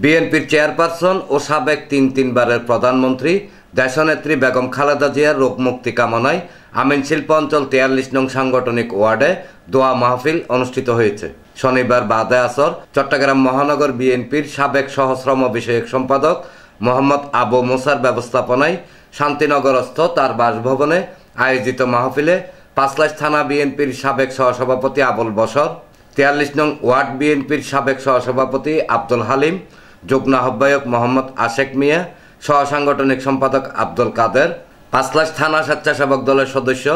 বিএনপির চেয়ারপারসন ও সাবেক তিনবারের প্রধানমন্ত্রী দেশনেত্রী বেগম খালেদা জিয়ার রোগ মুক্তি কামনায় আমিন শিল্প অঞ্চল ৪৩ নং সাংগঠনিক ওয়ার্ডে দোয়া মাহফিল অনুষ্ঠিত হয়েছে। শনিবার বাদে আসর চট্টগ্রাম মহানগর বিএনপির সাবেক সহশ্রম বিষয়ক সম্পাদক মোহাম্মদ আবু মুসার ব্যবস্থাপনায় শান্তিনগরস্থ তার বাসভবনে আয়োজিত মাহফিলে পাঁচলাইশ থানা বিএনপির সাবেক সহসভাপতি আবুল বশর, ৪৩ নং ওয়ার্ড বিএনপির সাবেক সহসভাপতি আব্দুল হালিম, যুগ্ম আহ্বায়ক মোহাম্মদ আশেক মিয়া, সহসাংগঠনিক সম্পাদক আব্দুল কাদের, পাঁচলাইশ থানা স্বেচ্ছাসেবক দলের সদস্য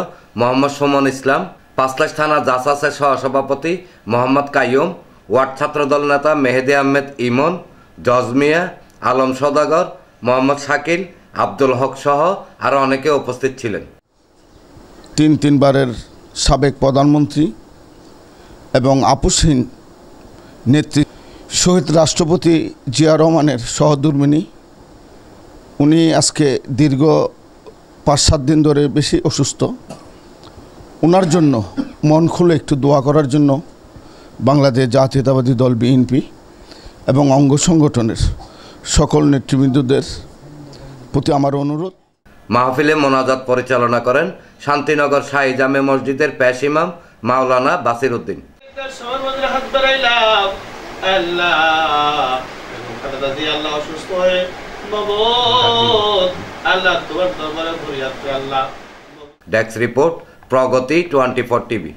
মোহাম্মদ সুমন ইসলাম, পাঁচলাইশ থানা জাসাসের সহসভাপতি মোহাম্মদ কাইয়ুম, ওয়ার্ড ছাত্রদল নেতা মেহেদি আহমেদ ইমন, জজ মিয়া, আলম সওদাগর, মোহাম্মদ শাকিল, আব্দুল হক সহ আরও অনেকে উপস্থিত ছিলেন। তিনবারের সাবেক প্রধানমন্ত্রী এবং আপোষহীন নেত্রী শহীদ রাষ্ট্রপতি জিয়া রহমানের সহধর্মিণী, উনি আজকে দীর্ঘ ৫-৭ দিন ধরে বেশি অসুস্থ। ওনার জন্য মন খুলে একটু দোয়া করার জন্য বাংলাদেশ জাতীয়তাবাদী দল বিএনপি এবং অঙ্গ সংগঠনের সকল নেতৃবৃন্দদের প্রতি আমার অনুরোধ। মাহফিলে মোনাজাত পরিচালনা করেন শান্তিনগর শাহী জামে মসজিদের পেশ ইমাম মাওলানা বাসির উদ্দিন। ডেস্ক রিপোর্ট, প্রগতি 24 টিভি।